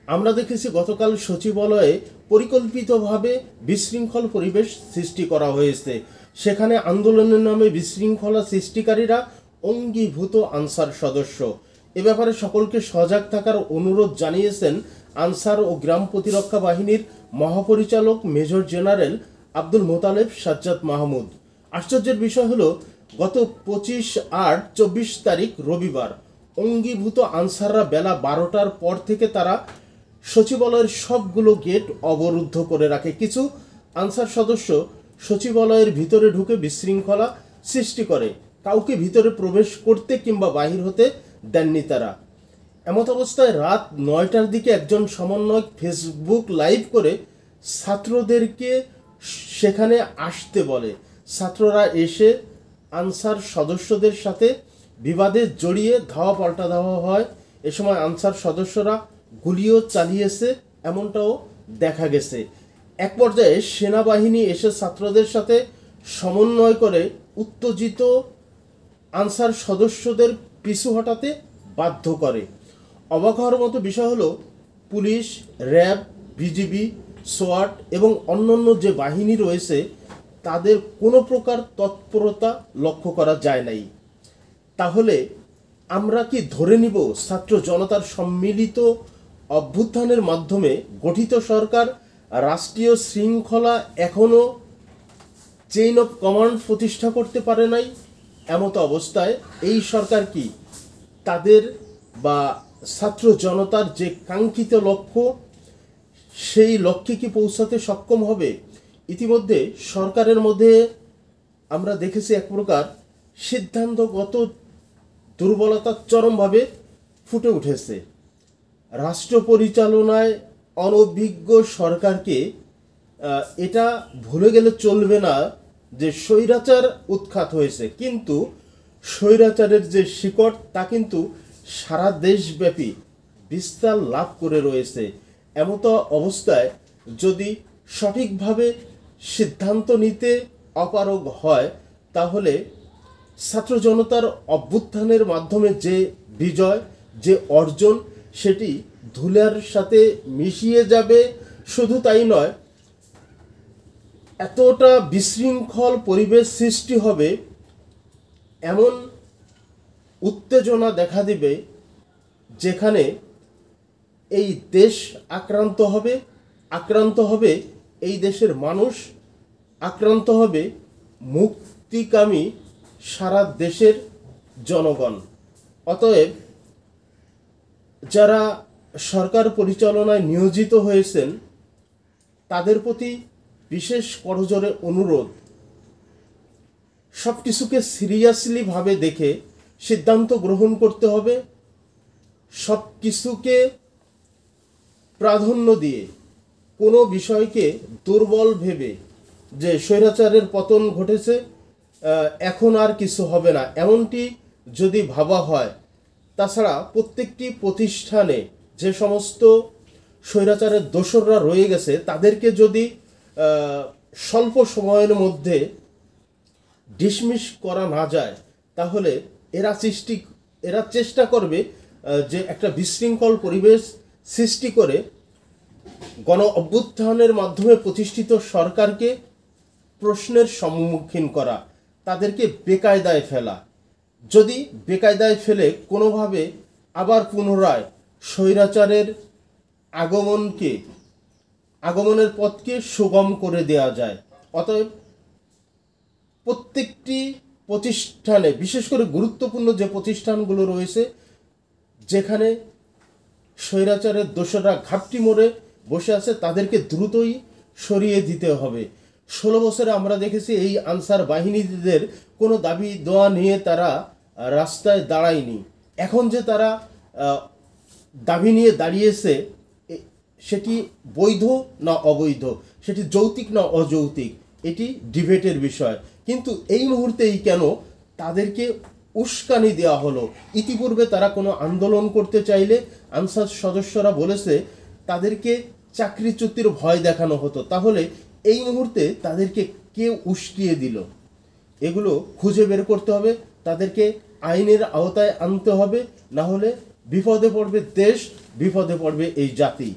আমরা দেখেছি গতকাল সচিবালয়ে পরিকল্পিতভাবে বিশৃঙ্খল পরিবেশ সৃষ্টি করা হয়েছে। সেখানে আন্দোলনের নামে বিশৃঙ্খলা সৃষ্টিকারীরা অঙ্গীভূত আনসার সদস্য। এ ব্যাপারে সকলকে সজাগ থাকার অনুরোধ জানিয়েছেন আনসার ও গ্রাম প্রতিরক্ষা বাহিনীর মহাপরিচালক মেজর জেনারেল আব্দুল মোতালেব সাজ্জাদ মাহমুদ। আশ্চর্যের বিষয় হলো, গত 25/8/24 তারিখ রবিবার অঙ্গীভূত আনসাররা বেলা 12টার পর থেকে তারা সচিবালয়ের সবগুলো গেট অবরুদ্ধ করে রাখে। কিছু আনসার সদস্য সচিবালয়ের ভিতরে ঢুকে বিশৃঙ্খলা সৃষ্টি করে, কাউকে ভিতরে প্রবেশ করতে কিংবা বাহির হতে দেননি তারা। এমত অবস্থায় রাত 9টার দিকে একজন সমন্বয়ক ফেসবুক লাইভ করে ছাত্রদেরকে সেখানে আসতে বলে। ছাত্ররা এসে আনসার সদস্যদের সাথে বিবাদে জড়িয়ে ধাওয়া পাল্টা দেওয়া হয়। এ সময় আনসার সদস্যরা গুলিও চালিয়েছে, এমনটাও দেখা গেছে। এক পর্যায়ে সেনাবাহিনী এসে ছাত্রদের সাথে সমন্বয় করে উত্তেজিত আনসার সদস্যদের পিছু হটাতে বাধ্য করে। অবাক হওয়ার মতো বিষয় হলো, পুলিশ, র্যাব, বিজিবি, সোয়াট এবং অন্যান্য যে বাহিনী রয়েছে তাদের কোনো প্রকার তৎপরতা লক্ষ্য করা যায় নাই। তাহলে আমরা কি ধরে নিব ছাত্র জনতার সম্মিলিত অভ্যুত্থানের মাধ্যমে গঠিত সরকার রাষ্ট্রীয় শৃঙ্খলা এখনও চেইন অফ কমান্ড প্রতিষ্ঠা করতে পারে নাই? এমত অবস্থায় এই সরকার কি তাদের বা ছাত্র জনতার যে কাঙ্ক্ষিত লক্ষ্য সেই লক্ষ্যে কি পৌঁছাতে সক্ষম হবে? ইতিমধ্যে সরকারের মধ্যে আমরা দেখেছি এক প্রকার সিদ্ধান্তগত দুর্বলতা চরমভাবে ফুটে উঠেছে। রাষ্ট্র পরিচালনায় অনভিজ্ঞ সরকারকে এটা ভুলে গেলে চলবে না যে স্বৈরাচার উৎখাত হয়েছে, কিন্তু স্বৈরাচারের যে শিকড় তা কিন্তু সারা দেশব্যাপী বিস্তার লাভ করে রয়েছে। এমত অবস্থায় যদি সঠিকভাবে সিদ্ধান্ত নিতে অপারগ হয়, তাহলে ছাত্র জনতার অভ্যুত্থানের মাধ্যমে যে বিজয়, যে অর্জন, সেটি ধুলার সাথে মিশিয়ে যাবে। শুধু তাই নয়, এতটা বিশৃঙ্খল পরিবেশ সৃষ্টি হবে, এমন উত্তেজনা দেখা দিবে যেখানে এই দেশ আক্রান্ত হবে এই দেশের মানুষ, আক্রান্ত হবে মুক্তিকামী সারা দেশের জনগণ। অতএব যারা সরকার পরিচালনায় নিয়োজিত হয়েছেন তাদের প্রতি বিশেষ করজোরে অনুরোধ, সব কিছুকে সিরিয়াসলি ভাবে দেখে সিদ্ধান্ত গ্রহণ করতে হবে। সব কিছুকে প্রাধান্য দিয়ে কোনো বিষয়কে দুর্বল ভেবে যে স্বৈরাচারের পতন ঘটেছে, এখন আর কিছু হবে না, এমনটি যদি ভাবা হয়, তাছাড়া প্রত্যেকটি প্রতিষ্ঠানে যে সমস্ত স্বৈরাচারের দোসররা রয়ে গেছে তাদেরকে যদি স্বল্প সময়ের মধ্যে ডিসমিস করা না যায়, তাহলে এরা চেষ্টা করবে যে একটা বিশৃঙ্খল পরিবেশ সৃষ্টি করে গণ অভ্যুত্থানের মাধ্যমে প্রতিষ্ঠিত সরকারকে প্রশ্নের সম্মুখীন করা, তাদেরকে বেকায়দায় ফেলা। যদি বেকায়দায় ফেলে কোনোভাবে আবার পুনরায় স্বৈরাচারের আগমনের পথকে সুগম করে দেওয়া যায়। অতএব প্রত্যেকটি প্রতিষ্ঠানে, বিশেষ করে গুরুত্বপূর্ণ যে প্রতিষ্ঠানগুলো রয়েছে যেখানে স্বৈরাচারের দোসররা ঘাপটি মোড়ে বসে আছে, তাদেরকে দ্রুতই সরিয়ে দিতে হবে। 16 বছরে আমরা দেখেছি এই আনসার বাহিনীদের কোনো দাবি দেওয়া নিয়ে তারা রাস্তায় দাঁড়ায়নি। এখন যে তারা দাবি নিয়ে দাঁড়িয়েছে, সেটি বৈধ না অবৈধ, সেটি যৌক্তিক না অযৌক্তিক, এটি ডিবেটের বিষয়। কিন্তু এই মুহূর্তেই কেন তাদেরকে উস্কানি দেওয়া হলো? ইতিপূর্বে তারা কোনো আন্দোলন করতে চাইলে আনসার সদস্যরা বলেছে তাদেরকে চাকরিচ্যুতির ভয় দেখানো হতো। তাহলে এই মুহূর্তে তাদেরকে কে উস্কিয়ে দিল? এগুলো খুঁজে বের করতে হবে, তাদেরকে আইনের আওতায় আনতে হবে, না হলে বিপদে পড়বে দেশ, বিপদে পড়বে এই জাতি।